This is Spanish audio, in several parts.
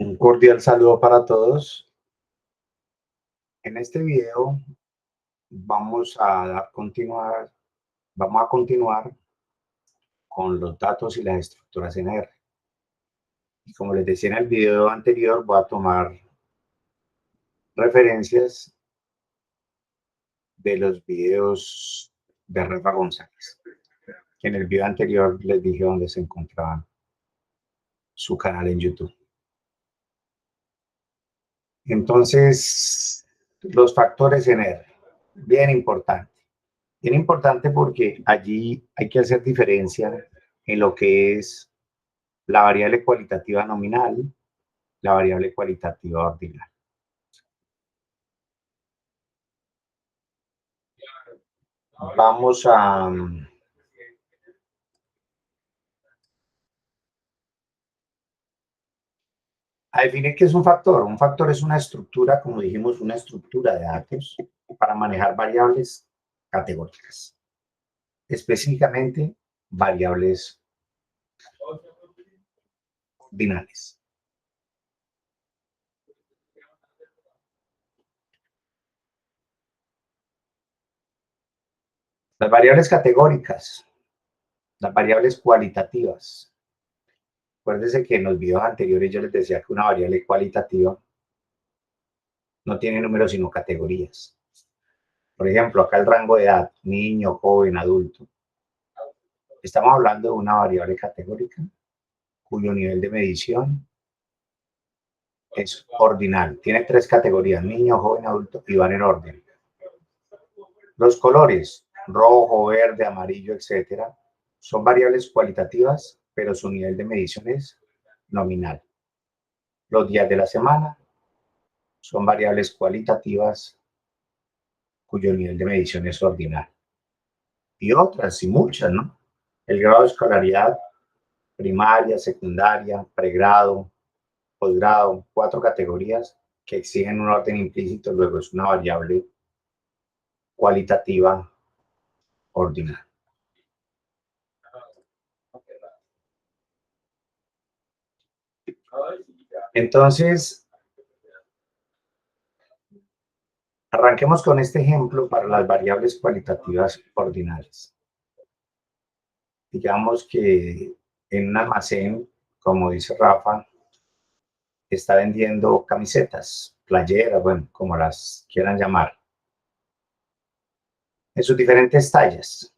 Un cordial saludo para todos. En este video vamos a continuar con los datos y las estructuras en R. Y como les decía en el video anterior, voy a tomar referencias de los videos de Rafa González, que en el video anterior les dije dónde se encontraba su canal en YouTube. Entonces, los factores en R, bien importante. Bien importante porque allí hay que hacer diferencia en lo que es la variable cualitativa nominal, la variable cualitativa ordinal. Vamos a definir qué es un factor. Un factor es una estructura, como dijimos, una estructura de datos para manejar variables categóricas, específicamente variables ordinales. Las variables categóricas, las variables cualitativas. Acuérdense que en los videos anteriores yo les decía que una variable cualitativa no tiene números sino categorías. Por ejemplo, acá el rango de edad, niño, joven, adulto. Estamos hablando de una variable categórica cuyo nivel de medición es ordinal. Tiene tres categorías, niño, joven, adulto, y van en orden. Los colores, rojo, verde, amarillo, etcétera, son variables cualitativas, pero su nivel de medición es nominal. Los días de la semana son variables cualitativas cuyo nivel de medición es ordinal. Y otras, y muchas, ¿no? El grado de escolaridad, primaria, secundaria, pregrado, posgrado, 4 categorías que exigen un orden implícito, luego es una variable cualitativa ordinal. Entonces, arranquemos con este ejemplo para las variables cualitativas ordinales. Digamos que en un almacén, como dice Rafa, está vendiendo camisetas, playeras, bueno, como las quieran llamar, en sus diferentes tallas.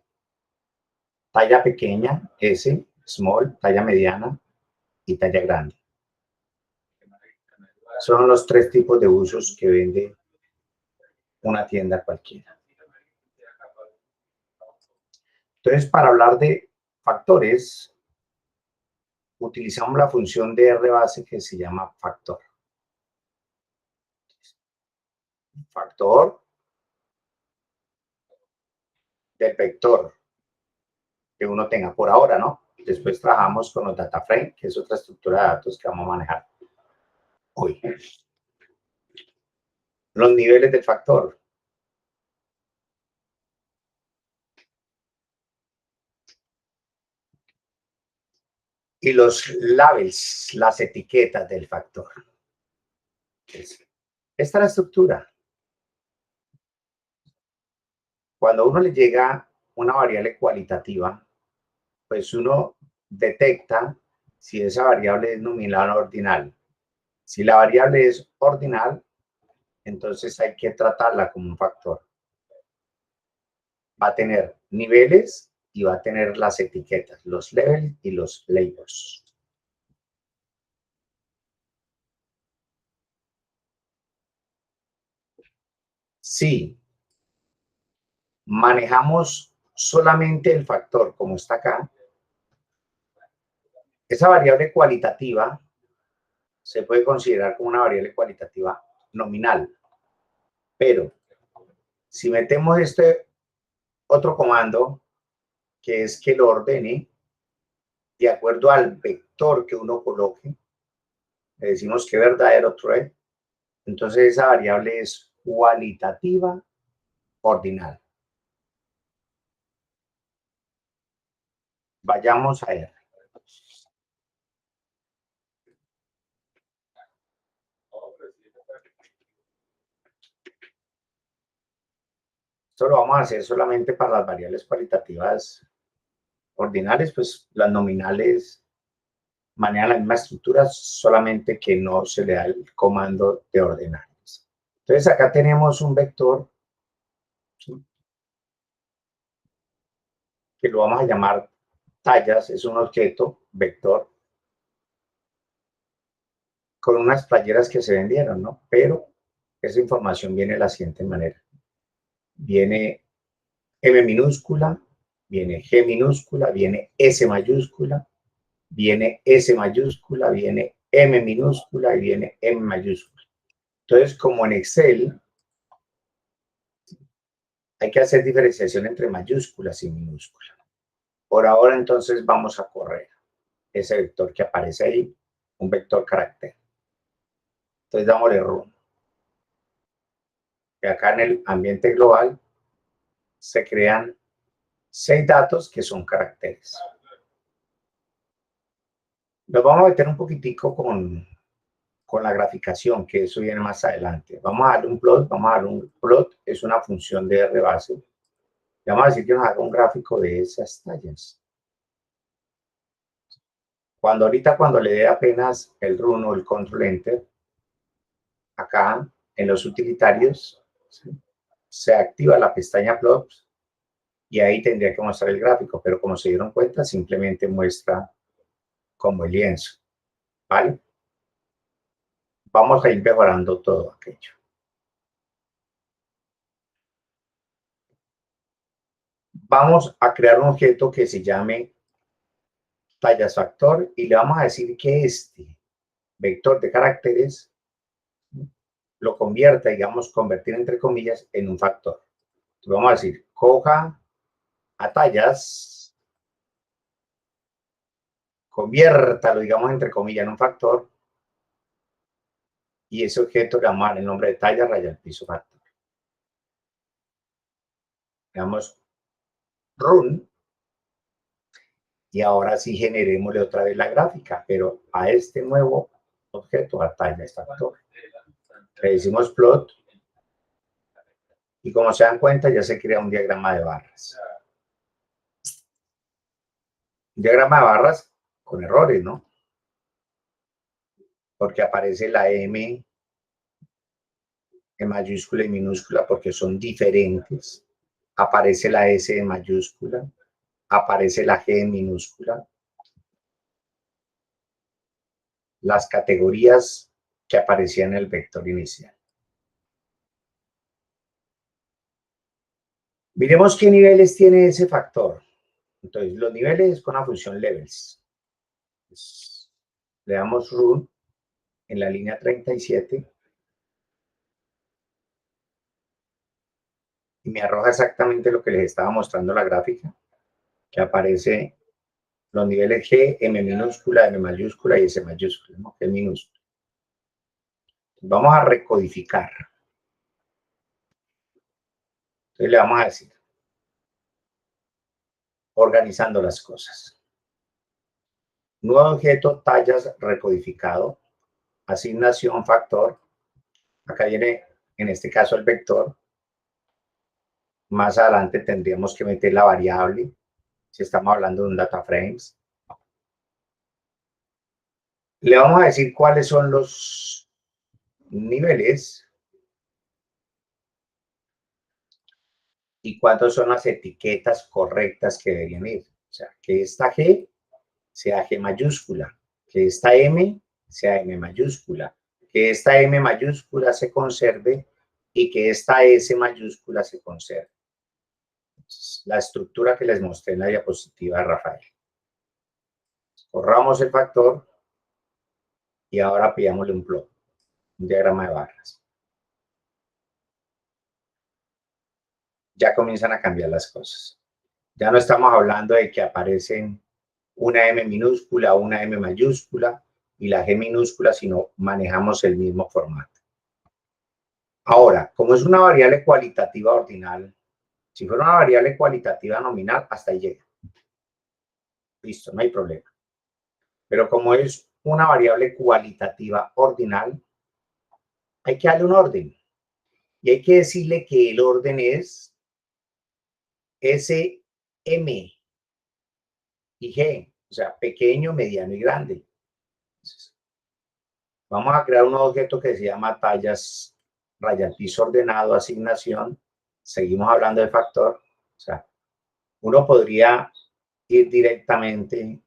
Talla pequeña, S, small, talla mediana y talla grande. Son los 3 tipos de usos que vende una tienda cualquiera. Entonces, para hablar de factores, utilizamos la función de R base que se llama factor. Factor del vector que uno tenga por ahora, ¿no? Después trabajamos con los data frame, que es otra estructura de datos que vamos a manejar hoy. Los niveles del factor. Y los labels, las etiquetas del factor. Esta es la estructura. Cuando a uno le llega una variable cualitativa, pues uno detecta si esa variable es nominal o ordinal. Si la variable es ordinal, entonces hay que tratarla como un factor. Va a tener niveles y va a tener las etiquetas, los levels y los labels. Si manejamos solamente el factor como está acá, esa variable cualitativa se puede considerar como una variable cualitativa nominal. Pero si metemos este otro comando, que es que lo ordene de acuerdo al vector que uno coloque, le decimos que verdadero true, entonces esa variable es cualitativa ordinal. Vayamos a R. Esto lo vamos a hacer solamente para las variables cualitativas ordinales, pues las nominales manejan la misma estructura, solamente que no se le da el comando de ordinales. Entonces acá tenemos un vector, ¿sí?, que lo vamos a llamar tallas, es un objeto vector con unas playeras que se vendieron, ¿no? Pero esa información viene de la siguiente manera. Viene M minúscula, viene G minúscula, viene S mayúscula, viene S mayúscula, viene M minúscula y viene M mayúscula. Entonces, como en Excel, hay que hacer diferenciación entre mayúsculas y minúsculas. Por ahora, entonces, vamos a correr ese vector que aparece ahí, un vector carácter. Entonces, dámosle run. Y acá en el ambiente global se crean 6 datos que son caracteres. Nos vamos a meter un poquitico con la graficación, que eso viene más adelante. Vamos a darle un plot, es una función de R base. Le vamos a decir que nos haga un gráfico de esas tallas. Cuando le dé apenas el run o el control enter, acá en los utilitarios, ¿sí?, se activa la pestaña plot y ahí tendría que mostrar el gráfico, pero como se dieron cuenta, simplemente muestra como el lienzo, ¿vale? Vamos a ir mejorando todo aquello. Vamos a crear un objeto que se llame tallas factor y le vamos a decir que este vector de caracteres lo convierta, digamos, convertir entre comillas, en un factor. Entonces vamos a decir, coja a tallas, conviértalo, digamos, entre comillas, en un factor, y ese objeto le vamos a dar el nombre de talla raya al piso factor. Le damos run, y ahora sí generémosle otra vez la gráfica, pero a este nuevo objeto, a tallas factor. Le decimos plot, y como se dan cuenta, ya se crea un diagrama de barras. Un diagrama de barras con errores, ¿no? Porque aparece la M en mayúscula y minúscula porque son diferentes. Aparece la S en mayúscula, aparece la G en minúscula. Las categorías que aparecían en el vector inicial. Miremos qué niveles tiene ese factor. Entonces, los niveles con la función levels. Pues, le damos run en la línea 37 y me arroja exactamente lo que les estaba mostrando la gráfica, que aparece los niveles G, M minúscula, M mayúscula y S mayúscula, ¿no? G minúscula. Vamos a recodificar. Entonces le vamos a decir, organizando las cosas. Nuevo objeto, tallas recodificado, asignación factor. Acá viene, en este caso, el vector. Más adelante tendríamos que meter la variable, si estamos hablando de un data frames. Le vamos a decir cuáles son los niveles y cuántas son las etiquetas correctas que deberían ir. O sea, que esta G sea G mayúscula, que esta M sea M mayúscula, que esta M mayúscula se conserve y que esta S mayúscula se conserve. La estructura que les mostré en la diapositiva de Rafael. Corramos el factor y ahora pidámosle un plot, un diagrama de barras. Ya comienzan a cambiar las cosas. Ya no estamos hablando de que aparecen una M minúscula, una M mayúscula y la G minúscula, sino manejamos el mismo formato. Ahora, como es una variable cualitativa ordinal, si fuera una variable cualitativa nominal, hasta ahí llega. Listo, no hay problema. Pero como es una variable cualitativa ordinal, hay que darle un orden. Y hay que decirle que el orden es S, M y G, o sea, pequeño, mediano y grande. Entonces, vamos a crear un objeto que se llama tallas, raya al piso ordenado, asignación. Seguimos hablando de factor. O sea, uno podría ir directamente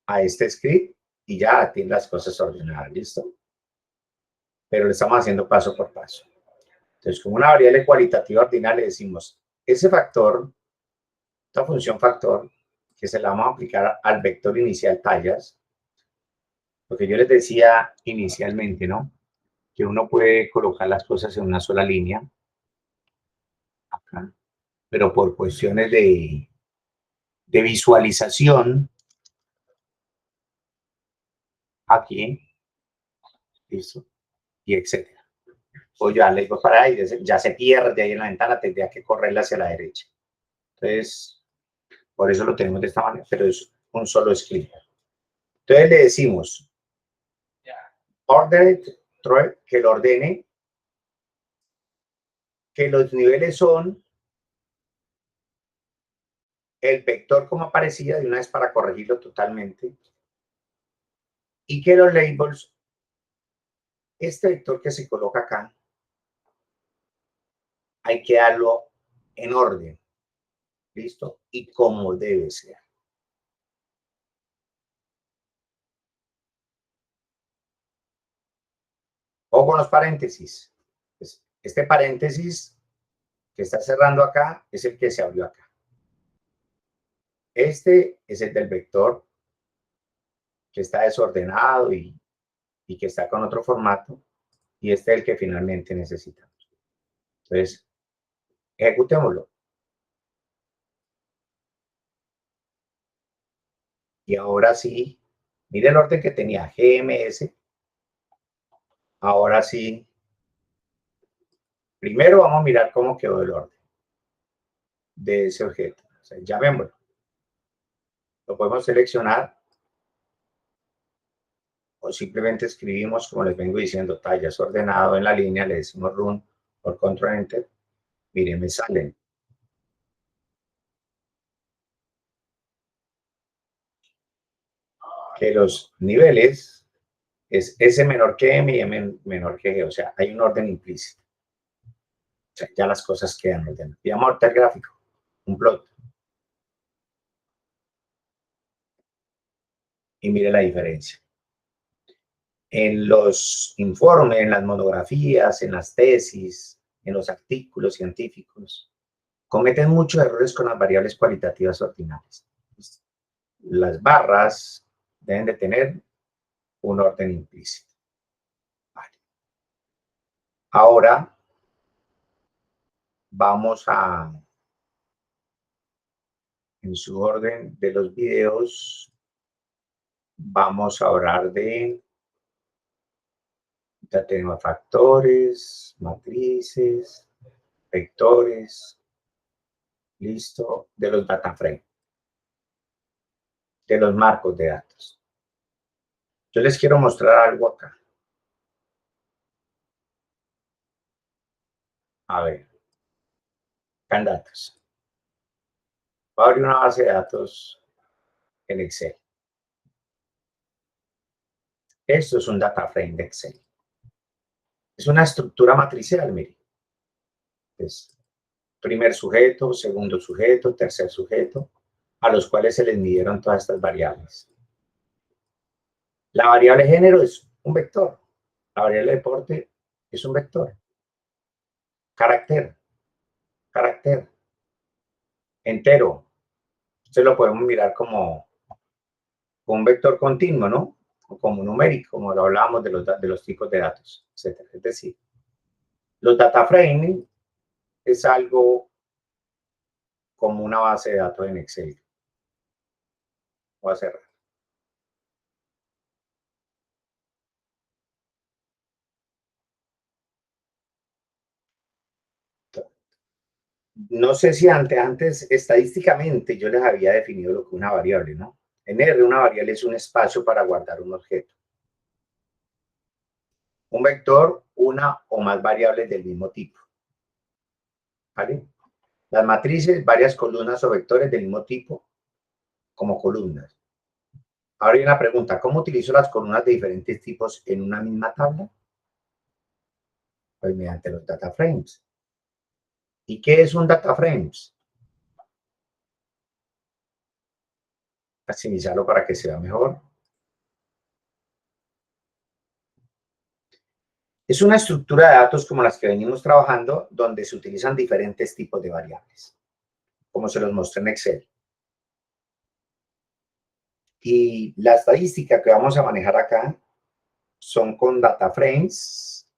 a este script y ya tiene las cosas ordenadas, ¿listo? Pero le estamos haciendo paso por paso. Entonces, como una variable cualitativa ordinal le decimos, ese factor, esta función factor, que se la vamos a aplicar al vector inicial tallas, porque yo les decía inicialmente, ¿no? Que uno puede colocar las cosas en una sola línea, acá, pero por cuestiones de visualización, aquí, listo, y etcétera. O ya le digo para ahí, ya se pierde ahí en la ventana, tendría que correrla hacia la derecha. Entonces, por eso lo tenemos de esta manera, pero es un solo script. Entonces le decimos, ordered, que lo ordene, que los niveles son el vector como aparecía de una vez para corregirlo totalmente, y que los labels, este vector que se coloca acá, hay que darlo en orden, ¿listo? Y como debe ser. O con los paréntesis. Pues, este paréntesis que está cerrando acá es el que se abrió acá. Este es el del vector que está desordenado y que está con otro formato. Y este es el que finalmente necesitamos. Entonces, ejecutémoslo. Y ahora sí, mire el orden que tenía GMS. Ahora sí, primero vamos a mirar cómo quedó el orden de ese objeto. O sea, llamémoslo. Lo podemos seleccionar o simplemente escribimos, como les vengo diciendo, tallas ordenado en la línea, le decimos run por control enter. Miren, me salen que los niveles es S menor que M y M menor que G, o sea, hay un orden implícito. O sea, ya las cosas quedan ordenadas. Y vamos a ahorita el gráfico, un plot. Y mire la diferencia. En los informes, en las monografías, en las tesis, en los artículos científicos, cometen muchos errores con las variables cualitativas ordinales. Las barras deben de tener un orden implícito. Vale. Ahora vamos a, en su orden de los videos, vamos a hablar de, ya tenemos factores, matrices, vectores, listo, de los data frames, de los marcos de datos. Yo les quiero mostrar algo acá. A ver, acá en datos. Voy a abrir una base de datos en Excel. Esto es un data frame de Excel. Es una estructura matricial, mire. Es primer sujeto, segundo sujeto, tercer sujeto, a los cuales se les midieron todas estas variables. La variable género es un vector. La variable deporte es un vector. Carácter, carácter, entero. Entonces lo podemos mirar como un vector continuo, ¿no? O como numérico, como lo hablábamos de los tipos de datos, etc. Es decir, los data framing es algo como una base de datos en Excel. Voy a cerrar. No sé si antes estadísticamente yo les había definido lo que es una variable, ¿no? En R una variable es un espacio para guardar un objeto. Un vector, una o más variables del mismo tipo. ¿Vale? Las matrices, varias columnas o vectores del mismo tipo como columnas. Ahora hay una pregunta, ¿cómo utilizo las columnas de diferentes tipos en una misma tabla? Pues mediante los data frames. ¿Y qué es un data frames? Maximizarlo para que sea mejor. Es una estructura de datos como las que venimos trabajando, donde se utilizan diferentes tipos de variables, como se los mostré en Excel. Y la estadística que vamos a manejar acá son con data frames,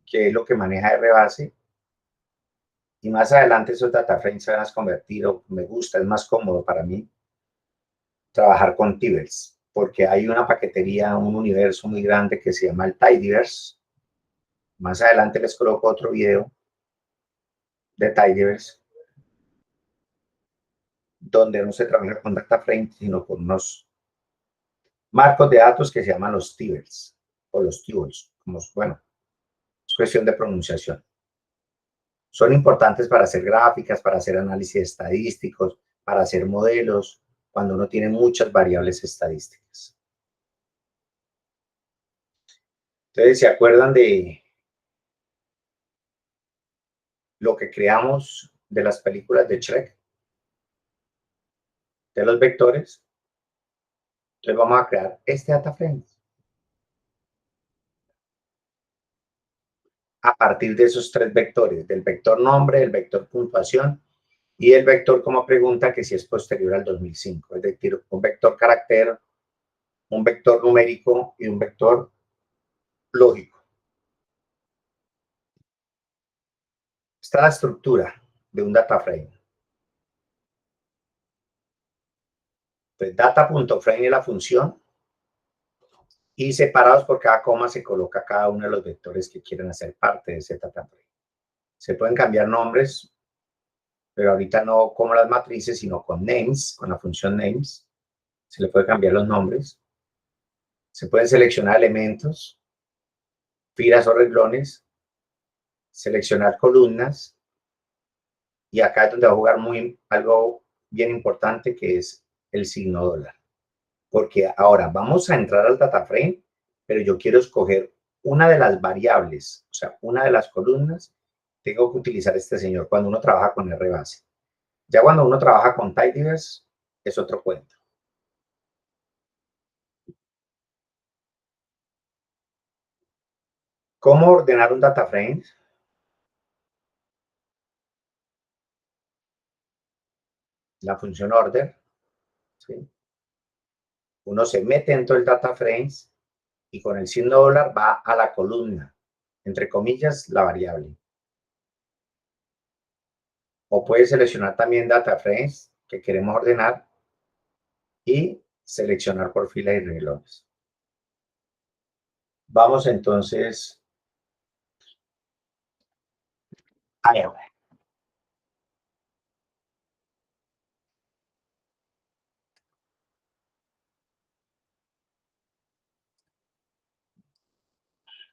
que es lo que maneja RBase. Y más adelante esos data frames se van a convertir, o me gusta, es más cómodo para mí trabajar con tables, porque hay una paquetería, un universo muy grande que se llama el Tidyverse. Más adelante les coloco otro video de Tidyverse, donde no se trabaja con data frames, sino con unos marcos de datos que se llaman los tables, o los tables, como, bueno, es cuestión de pronunciación. Son importantes para hacer gráficas, para hacer análisis estadísticos, para hacer modelos, cuando uno tiene muchas variables estadísticas. Entonces, ¿se acuerdan de lo que creamos de las películas de Shrek? De los vectores. Entonces vamos a crear este data frame a partir de esos tres vectores, del vector nombre, el vector puntuación y el vector como pregunta que si es posterior al 2005, es decir, un vector carácter, un vector numérico y un vector lógico. Esta es la estructura de un data frame. Entonces, data.frame es la función y separados por cada coma se coloca cada uno de los vectores que quieren hacer parte de ese data frame. Se pueden cambiar nombres, pero ahorita no como las matrices, sino con names, con la función names. Se le puede cambiar los nombres. Se pueden seleccionar elementos, filas o renglones, seleccionar columnas, y acá es donde va a jugar algo bien importante, que es el signo dólar. Porque ahora vamos a entrar al data frame, pero yo quiero escoger una de las variables, o sea, una de las columnas, tengo que utilizar este señor cuando uno trabaja con RBase. Ya cuando uno trabaja con Tidyverse, es otro cuento. ¿Cómo ordenar un data frame? La función order, ¿sí? Uno se mete dentro del data frames y con el signo dólar va a la columna, entre comillas, la variable. O puede seleccionar también data frames que queremos ordenar y seleccionar por filas y renglones. Vamos entonces a ver.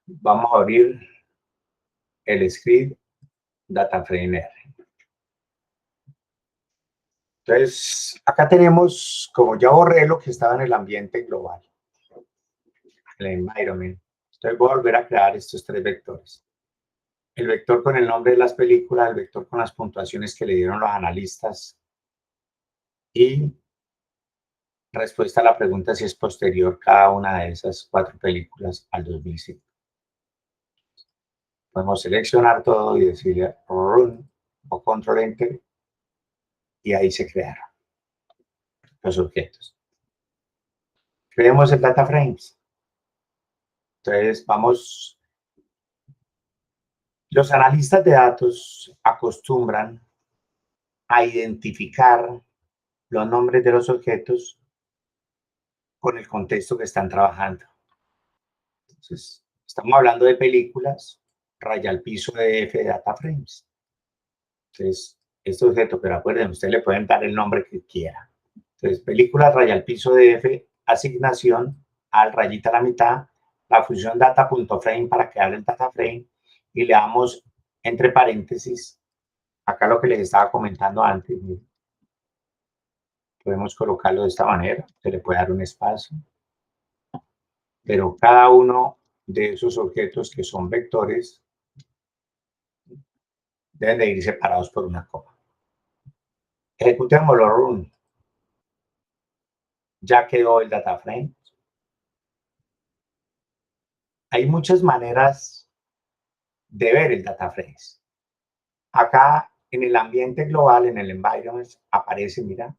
Vamos a abrir el script data frame R. Entonces, acá tenemos, como ya borré lo que estaba en el ambiente global, el environment. Entonces voy a volver a crear estos tres vectores. El vector con el nombre de las películas, el vector con las puntuaciones que le dieron los analistas y respuesta a la pregunta si es posterior cada una de esas cuatro películas al 2005. Podemos seleccionar todo y decirle Run o Control Enter y ahí se crearon los objetos. Creemos el data frames. Entonces vamos, los analistas de datos acostumbran a identificar los nombres de los objetos con el contexto que están trabajando. Entonces, estamos hablando de películas, raya al piso de F de data frames. Entonces, este objeto, pero acuérdense, ustedes le pueden dar el nombre que quiera. Entonces, películas, raya al piso de F, asignación, al rayita a la mitad, la función data.frame para crear el data frame y le damos entre paréntesis Acá lo que les estaba comentando antes, miren, podemos colocarlo de esta manera, se le puede dar un espacio, pero cada uno de esos objetos que son vectores deben de ir separados por una coma. Ejecutemos los run. Ya quedó el data frame. Hay muchas maneras de ver el data frame. Acá en el ambiente global, en el environment, aparece, mira,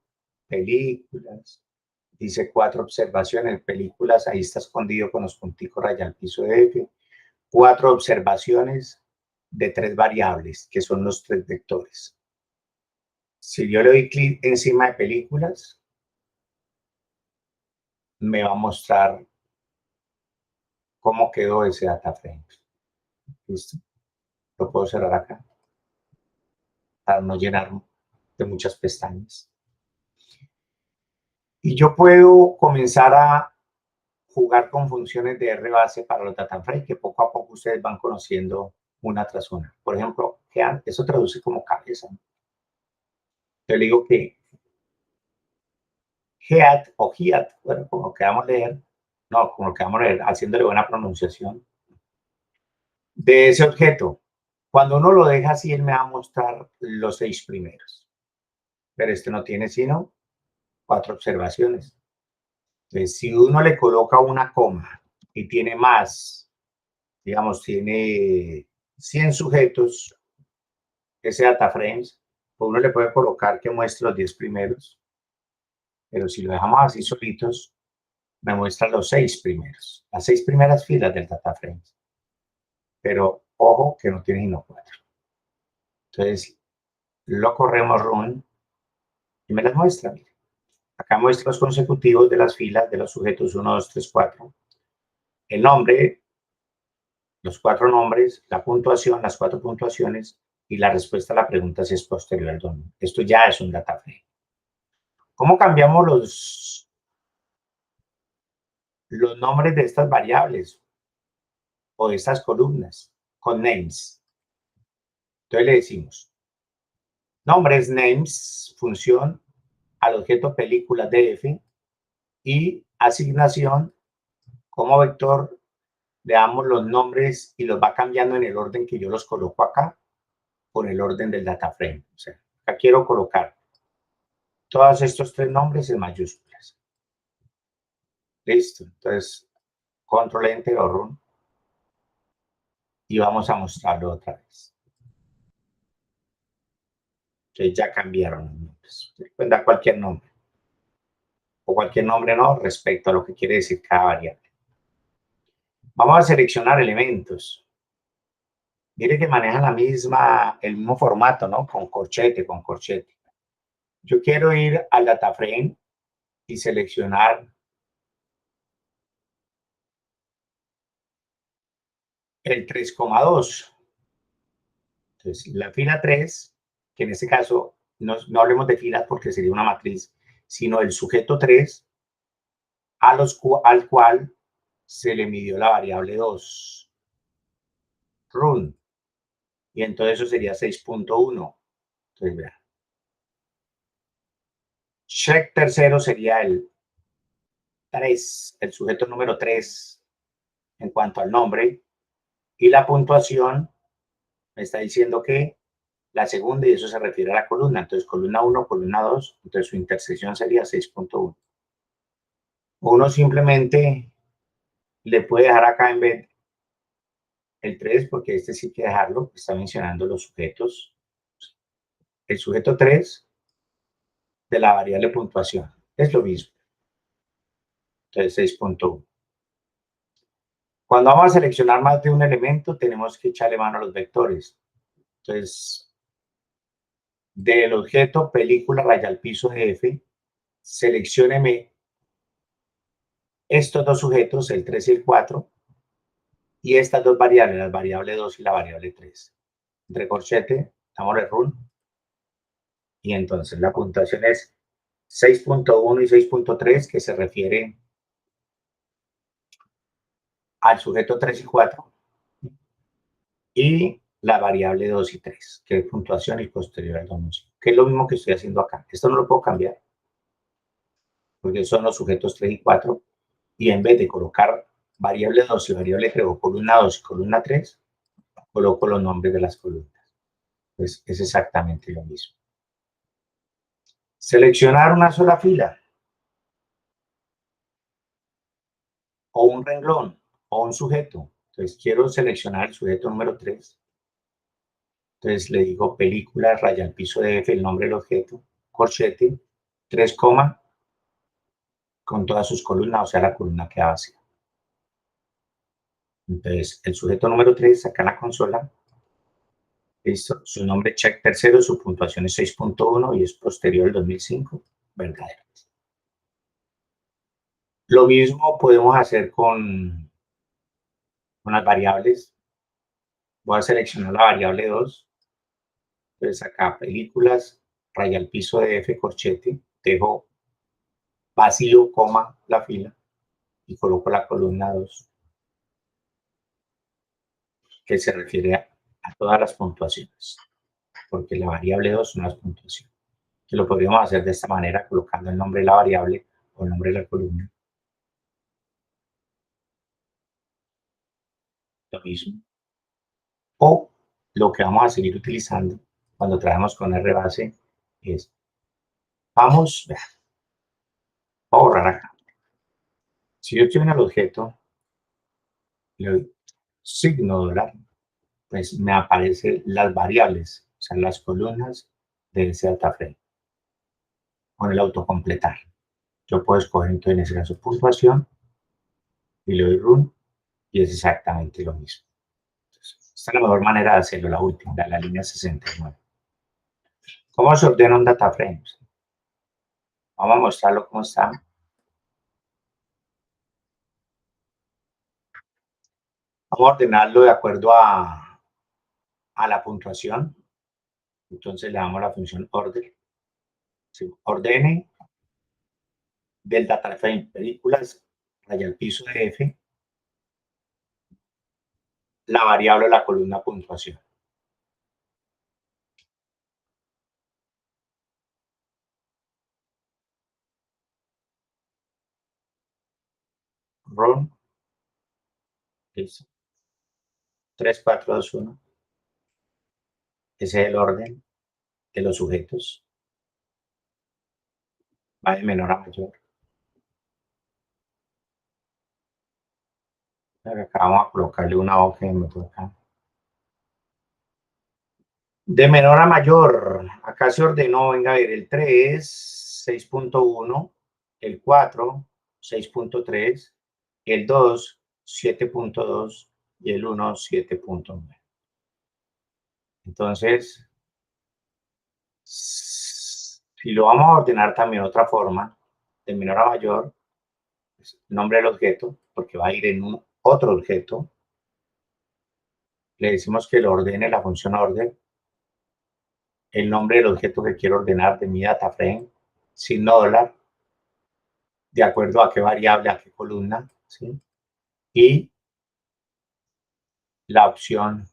películas, dice 4 observaciones, películas, ahí está escondido con los punticos raya al piso de F, 4 observaciones de 3 variables, que son los 3 vectores. Si yo le doy clic encima de películas, me va a mostrar cómo quedó ese data frame. ¿Listo? Lo puedo cerrar acá para no llenar de muchas pestañas. Y yo puedo comenzar a jugar con funciones de R base para los data frame que poco a poco ustedes van conociendo una tras una. Por ejemplo, eso traduce como cabeza. Yo le digo que head o head, bueno, como lo que vamos a leer, no, como lo que vamos a leer, haciéndole buena pronunciación, de ese objeto. Cuando uno lo deja así, él me va a mostrar los 6 primeros. Pero este no tiene sino 4 observaciones. Entonces, si uno le coloca una coma y tiene más, digamos, tiene 100 sujetos, ese data frames, pues uno le puede colocar que muestre los 10 primeros, pero si lo dejamos así solitos, me muestra los 6 primeros, las 6 primeras filas del data frames. Pero ojo que no tiene sino 4. Entonces, lo corremos run y me las muestra. Mire. Acá muestra los consecutivos de las filas de los sujetos 1, 2, 3, 4. El nombre, los 4 nombres, la puntuación, las 4 puntuaciones y la respuesta a la pregunta si es posterior al dominio. Esto ya es un data frame. ¿Cómo cambiamos los nombres de estas variables o de estas columnas? Con names. Entonces le decimos, nombres names, función al objeto película DF y asignación como vector le damos los nombres y los va cambiando en el orden que yo los coloco acá por el orden del data frame. O sea, acá quiero colocar todos estos 3 nombres en mayúsculas. Listo. Entonces, control enter o run y vamos a mostrarlo otra vez. Que ya cambiaron los nombres. Pueden dar cualquier nombre. O cualquier nombre no respecto a lo que quiere decir cada variable. Vamos a seleccionar elementos. Mire que manejan el mismo formato, ¿no? Con corchete, con corchete. Yo quiero ir al data frame y seleccionar el 3,2. Entonces, la fila 3, que en este caso no hablemos de filas porque sería una matriz, sino el sujeto 3 al cual se le midió la variable 2. Run. Y entonces eso sería 6.1. Entonces, vean. Check tercero sería el 3, el sujeto número 3 en cuanto al nombre. Y la puntuación me está diciendo que la segunda, y eso se refiere a la columna. Entonces, columna 1, columna 2, entonces su intersección sería 6.1. Uno simplemente le puede dejar acá en vez el 3, porque este sí hay que dejarlo, está mencionando los sujetos. El sujeto 3 de la variable puntuación es lo mismo. Entonces, 6.1. Cuando vamos a seleccionar más de un elemento, tenemos que echarle mano a los vectores. Entonces, del objeto película raya al piso de F, seleccióneme estos 2 sujetos, el 3 y el 4, y estas 2 variables, la variable 2 y la variable 3. Entre corchete, damos el run, y entonces la puntuación es 6.1 y 6.3, que se refiere al sujeto 3 y 4, y la variable 2 y 3, que es puntuación y posterior al domicilio, que es lo mismo que estoy haciendo acá. Esto no lo puedo cambiar, porque son los sujetos 3 y 4, y en vez de colocar variable 2 y variable 3 o columna 2 y columna 3, coloco los nombres de las columnas. Pues es exactamente lo mismo. Seleccionar una sola fila, o un renglón, o un sujeto. Entonces quiero seleccionar el sujeto número 3. Entonces le digo película, raya al piso de F, el nombre del objeto, corchete, 3 coma, con todas sus columnas, o sea, la columna queda vacía. Entonces, el sujeto número 3, acá en la consola, listo, su nombre check tercero, su puntuación es 6.1 y es posterior al 2005, verdadero. Lo mismo podemos hacer con las variables. Voy a seleccionar la variable 2. Entonces, acá, películas, raya al piso de F, corchete, dejo vacío, coma, la fila, y coloco la columna 2, que se refiere a todas las puntuaciones, porque la variable 2 no es puntuación. Que lo podríamos hacer de esta manera, colocando el nombre de la variable o el nombre de la columna. Lo mismo. O lo que vamos a seguir utilizando cuando trabajamos con RBase es, vamos a borrar acá. Si yo estoy en el objeto, le doy signo dólar, pues me aparecen las variables, o sea, las columnas de ese data frame con el autocompletar. Yo puedo escoger entonces en ese caso puntuación y le doy run y es exactamente lo mismo. Entonces, esta es la mejor manera de hacerlo, la última, la línea 69. ¿Cómo se ordena un data frame? Vamos a mostrarlo cómo está. Vamos a ordenarlo de acuerdo a la puntuación. Entonces le damos la función order. ¿Sí? Ordene del data frame películas, raya al piso de F, la variable o la columna puntuación. Run. Listo. 3, 4, 2, 1. Ese es el orden de los sujetos. Va de menor a mayor. Acá vamos a colocarle una O que me toca. De menor a mayor, acá se ordenó, venga a ver, el 3, 6.1, el 4, 6.3, el 2, 7.2 y el 1, 7.9. Entonces, si lo vamos a ordenar también de otra forma, de menor a mayor, pues, nombre del objeto, porque va a ir en un otro objeto, le decimos que lo ordene la función order, el nombre del objeto que quiero ordenar de mi data frame, signo dólar, de acuerdo a qué variable, a qué columna, ¿sí? Y la opción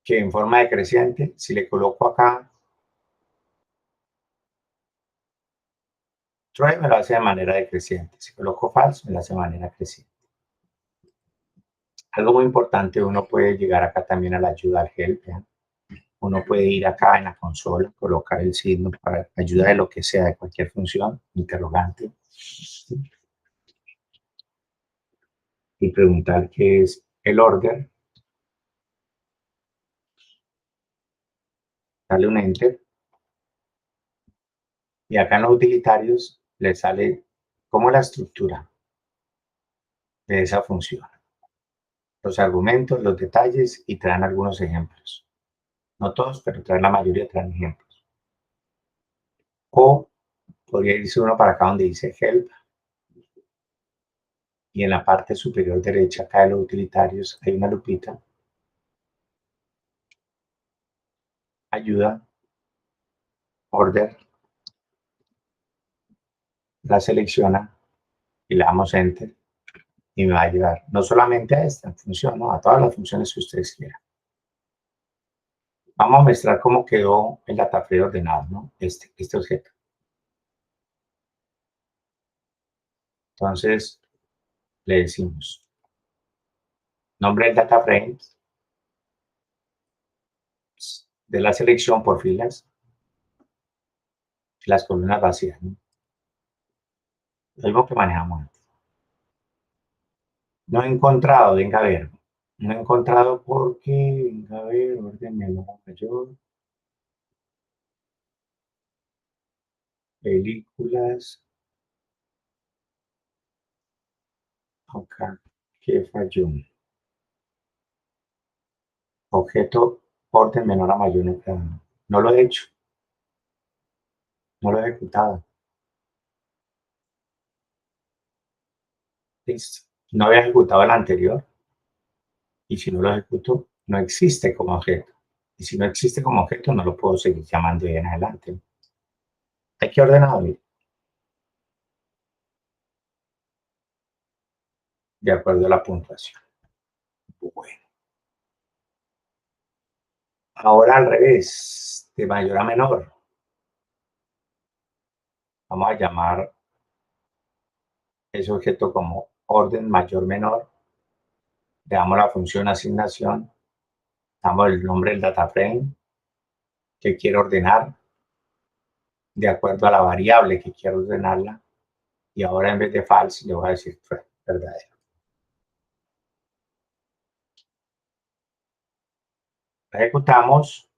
que en forma decreciente, si le coloco acá, true me lo hace de manera decreciente, si coloco false me lo hace de manera creciente. Algo muy importante, uno puede llegar acá también a la ayuda al help, ¿ya? Uno puede ir acá en la consola, colocar el signo para ayuda de lo que sea, de cualquier función, interrogante, ¿sí? Y preguntar qué es el order, darle un enter, y acá en los utilitarios le sale como la estructura de esa función, los argumentos, los detalles y traen algunos ejemplos. No todos, pero traen la mayoría, traen ejemplos. O podría irse uno para acá donde dice help y en la parte superior derecha acá de los utilitarios hay una lupita, ayuda, order, la selecciona y le damos enter y me va a llevar no solamente a esta función, ¿no? A todas las funciones que ustedes quieran. Vamos a mostrar cómo quedó el dataframe ordenado, ¿no? Este objeto. Entonces, le decimos nombre del dataframe de la selección por filas, las columnas vacías, ¿no? Lo mismo que manejamos antes. No he encontrado, venga a ver. No he encontrado porque, venga a ver, orden menor a mayor, películas, acá, ¿qué falló? Objeto, orden menor a mayor en cada uno. No lo he hecho, no lo he ejecutado. Listo. No había ejecutado el anterior y si no lo ejecuto, no existe como objeto. Y si no existe como objeto, no lo puedo seguir llamando de ahí en adelante. Hay que ordenarlo de acuerdo a la puntuación. Bueno, ahora al revés, de mayor a menor. Vamos a llamar ese objeto como orden mayor-menor. Le damos la función asignación, damos el nombre del dataframe que quiero ordenar de acuerdo a la variable que quiero ordenarla. Y ahora en vez de false le voy a decir verdadero. Ejecutamos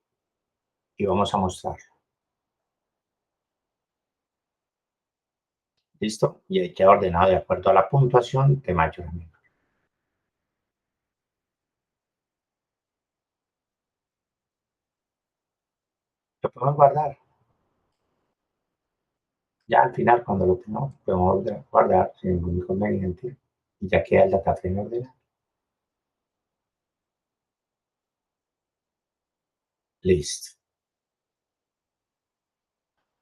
y vamos a mostrarlo. ¿Listo? Y ahí queda ordenado de acuerdo a la puntuación de mayor a menor. Lo podemos guardar. Ya al final, cuando lo tengamos, podemos guardar sin ningún inconveniente y ya queda el dataframe ordenado. Listo.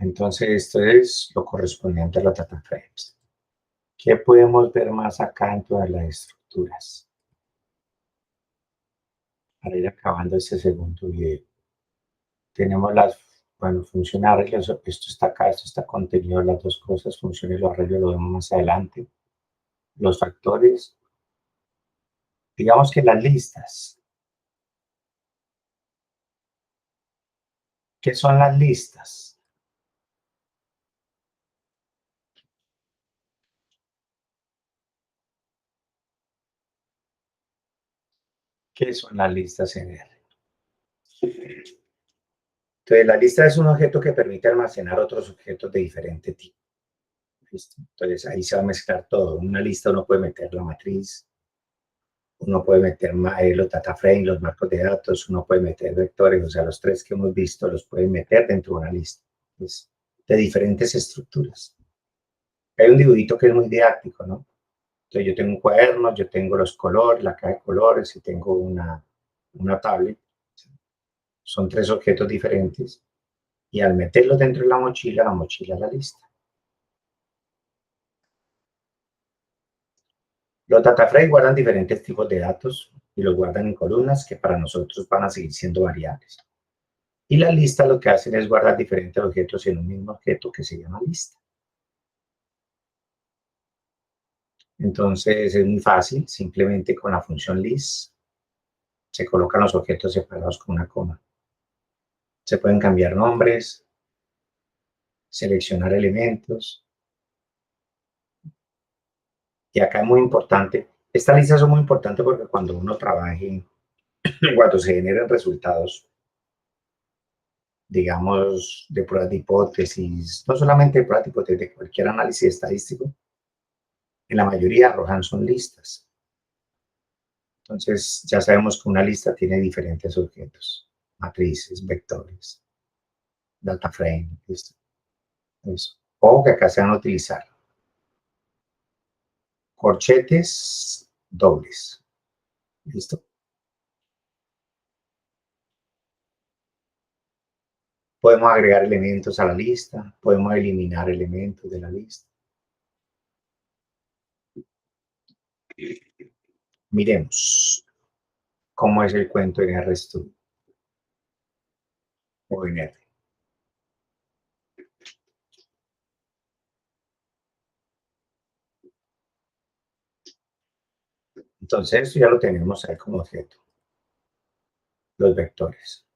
Entonces, esto es lo correspondiente a los dataframes. ¿Qué podemos ver más acá en todas las estructuras? Para ir acabando este segundo video. Tenemos las, bueno, funcionales, esto está acá, esto está contenido, las dos cosas, funciones, los arreglos lo vemos más adelante. Los factores, digamos que las listas. ¿Qué son las listas? ¿Qué son las listas en R? Entonces, la lista es un objeto que permite almacenar otros objetos de diferente tipo. ¿Listo? Entonces, ahí se va a mezclar todo. En una lista uno puede meter la matriz, uno puede meter los data frames, los marcos de datos, uno puede meter vectores, o sea, los tres que hemos visto los pueden meter dentro de una lista, pues, de diferentes estructuras. Hay un dibujito que es muy didáctico, ¿no? Entonces yo tengo un cuaderno, yo tengo los colores, la caja de colores y tengo una tablet. Son tres objetos diferentes y al meterlos dentro de la mochila es la lista. Los data frames guardan diferentes tipos de datos y los guardan en columnas que para nosotros van a seguir siendo variables. Y la lista lo que hacen es guardar diferentes objetos en un mismo objeto que se llama lista. Entonces es muy fácil, simplemente con la función list se colocan los objetos separados con una coma. Se pueden cambiar nombres, seleccionar elementos. Y acá es muy importante, estas listas son muy importantes porque cuando uno trabaje, cuando se generen resultados, digamos, de pruebas de hipótesis, no solamente de pruebas de hipótesis, de cualquier análisis estadístico, en la mayoría arrojan son listas. Entonces, ya sabemos que una lista tiene diferentes objetos, matrices, vectores, data frame, listo. Eso. O que acá se van a utilizar corchetes dobles. ¿Listo? Podemos agregar elementos a la lista, podemos eliminar elementos de la lista. Miremos cómo es el cuento en RStudio o en R. Entonces, esto ya lo tenemos ahí como objeto, los vectores.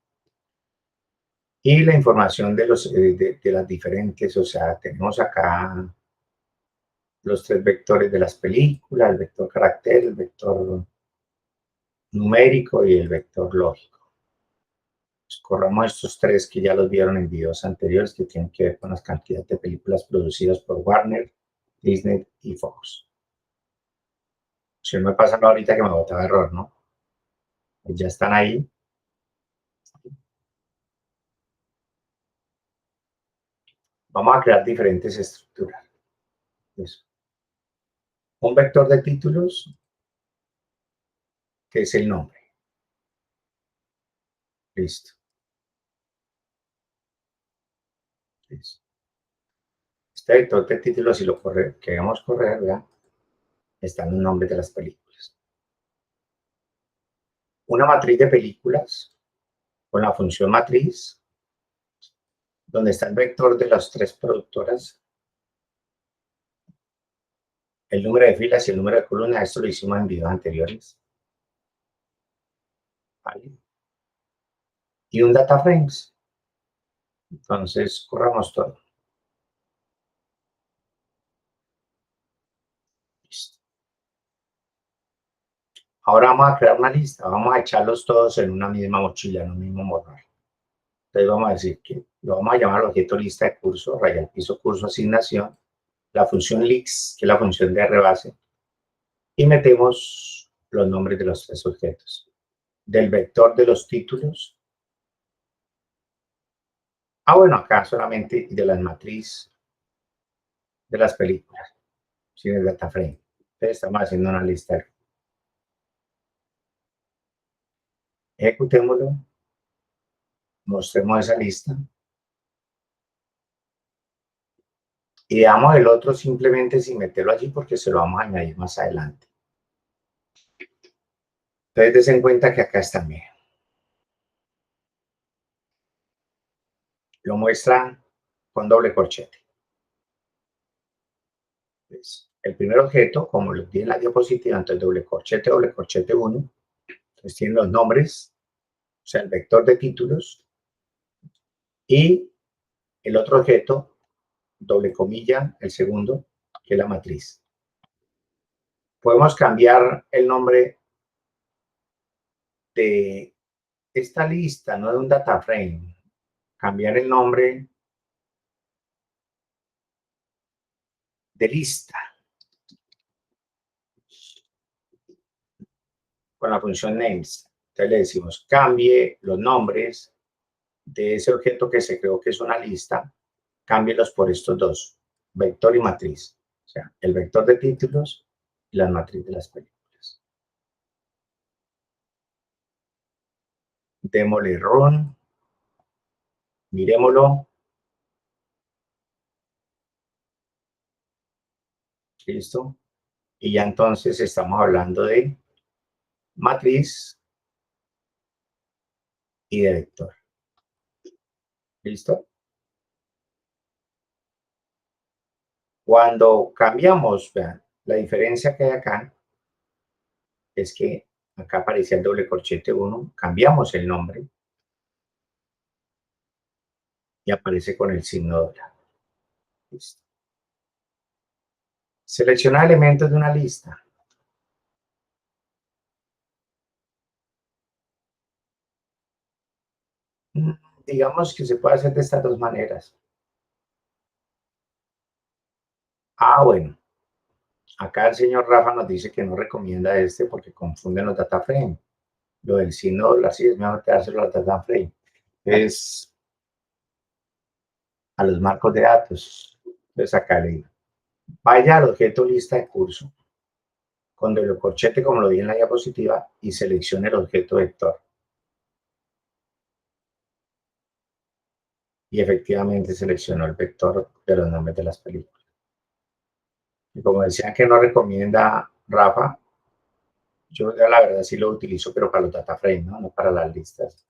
Y la información de las diferentes, o sea, tenemos acá los 3 vectores de las películas, el vector carácter, el vector numérico y el vector lógico. Pues corramos estos 3 que ya los vieron en videos anteriores, que tienen que ver con las cantidades de películas producidas por Warner, Disney y Fox. Si no me pasa ahorita que me botaba error, ¿no? Pues ya están ahí. Vamos a crear diferentes estructuras. Eso. Un vector de títulos, que es el nombre. Listo. Listo. Este vector de títulos, si lo queremos correr, ¿verdad? Están los nombres de las películas. Una matriz de películas con la función matriz, donde está el vector de las 3 productoras, el número de filas y el número de columnas. Esto lo hicimos en videos anteriores. ¿Vale? Y un data frames. Entonces, corramos todo. Listo. Ahora vamos a crear una lista. Vamos a echarlos todos en una misma mochila, en un mismo morral. Entonces vamos a decir que lo vamos a llamar objeto lista de curso, raya al piso curso asignación, la función leaks, que es la función de rebase, y metemos los nombres de los 3 objetos. Del vector de los títulos. Bueno, acá solamente de las matrices de las películas, sin el data frame. Entonces estamos haciendo una lista. Ejecutémoslo, mostremos esa lista y damos el otro simplemente sin meterlo allí porque se lo vamos a añadir más adelante. Entonces des en cuenta que acá está bien. Lo muestra con doble corchete. Entonces, el primer objeto, como lo tiene en la diapositiva, entonces doble corchete 1, entonces tiene los nombres, o sea, el vector de títulos, y el otro objeto, doble comilla, el segundo, que es la matriz. Podemos cambiar el nombre de esta lista, no de un data frame, cambiar el nombre de lista con la función names. Entonces le decimos cambie los nombres de ese objeto que se creó que es una lista, cámbielos por estos dos, vector y matriz. O sea, el vector de títulos y la matriz de las películas. Démosle run, miremoslo. Listo. Y ya entonces estamos hablando de matriz y de vector. ¿Listo? Cuando cambiamos, vean, la diferencia que hay acá es que acá aparecía el doble corchete 1, cambiamos el nombre y aparece con el signo dólar. Listo. Selecciona elementos de una lista. Digamos que se puede hacer de estas dos maneras. Bueno, acá el señor Rafa nos dice que no recomienda este porque confunden los data frame. Lo del signo dólar sí es mejor quedárselo al data frame. Es a los marcos de datos. Entonces acá le digo, vaya al objeto lista de curso con doble corchete como lo vi en la diapositiva y seleccione el objeto vector. Y efectivamente seleccionó el vector de los nombres de las películas. Y como decía que no recomienda Rafa, Yo la verdad sí lo utilizo, pero para los data frames, ¿no? No para las listas.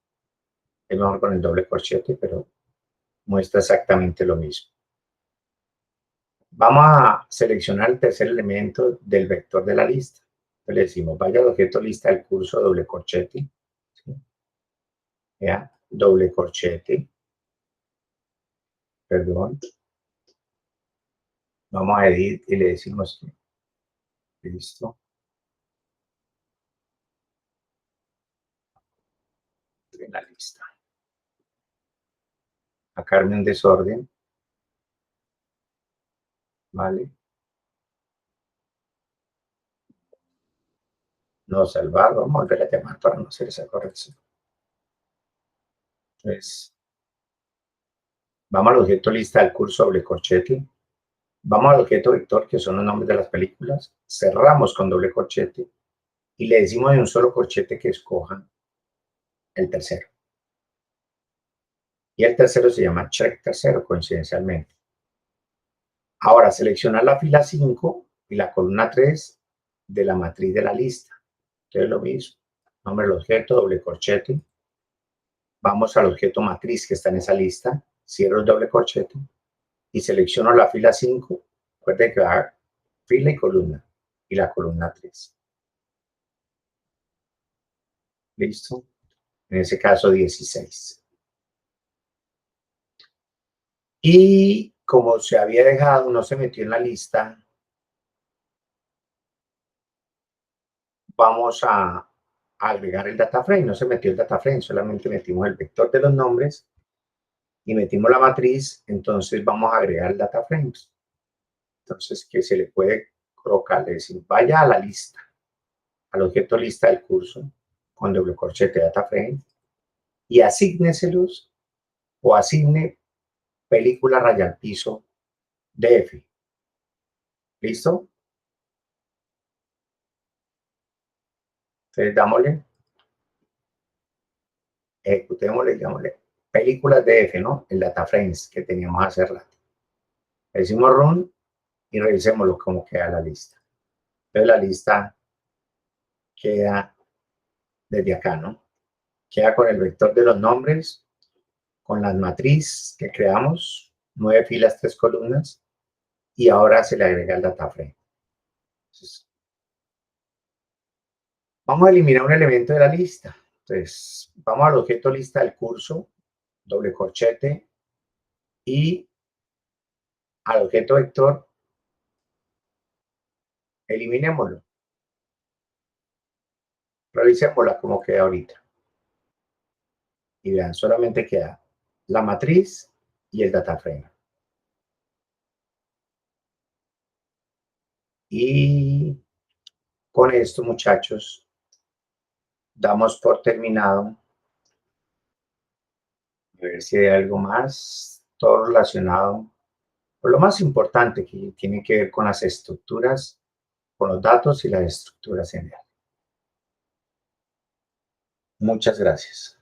Es mejor con el doble corchete, pero muestra exactamente lo mismo. Vamos a seleccionar el tercer elemento del vector de la lista. Entonces le decimos, vaya al objeto lista del curso doble corchete. ¿Sí? ¿Ya? Doble corchete. Perdón. Vamos a edit y le decimos, listo. En la lista. Sacarme un desorden. ¿Vale? No salvar, vamos a volver a llamar para no hacer esa corrección. Entonces, vamos al objeto lista del curso doble corchete. Vamos al objeto vector, que son los nombres de las películas. Cerramos con doble corchete y le decimos de un solo corchete que escojan el tercero. Y el tercero se llama check tercero, coincidencialmente. Ahora, seleccionar la fila 5 y la columna 3 de la matriz de la lista. Entonces, lo mismo. Nombre del objeto, doble corchete. Vamos al objeto matriz que está en esa lista. Cierro el doble corchete y selecciono la fila 5. Recuerden que va a fila y columna. Y la columna 3. ¿Listo? En ese caso, 16. Y como se había dejado, no se metió en la lista, vamos a agregar el data frame. No se metió el data frame, solamente metimos el vector de los nombres y metimos la matriz. Entonces vamos a agregar el data frames. Entonces, que se le puede colocar, decir, vaya a la lista, al objeto lista del curso, con doble corchete data frame, y asígneselos o asigne película raya al piso DF. ¿Listo? Entonces, dámosle, ejecutémosle, digámosle, películas DF, ¿no? El data frames que teníamos hace rato. Le decimos run y revisémoslo cómo queda la lista. Entonces, la lista queda desde acá, ¿no? Queda con el vector de los nombres, con las matriz que creamos, 9 filas, 3 columnas, y ahora se le agrega el data frame. Entonces, vamos a eliminar un elemento de la lista. Entonces, vamos al objeto lista del curso, doble corchete, y al objeto vector, eliminémoslo. Revisémosla como queda ahorita. Y vean, solamente queda la matriz y el data frame. Y con esto, muchachos, damos por terminado. A ver si hay algo más, todo relacionado con lo más importante que tiene que ver con las estructuras, con los datos y las estructuras generales. Muchas gracias.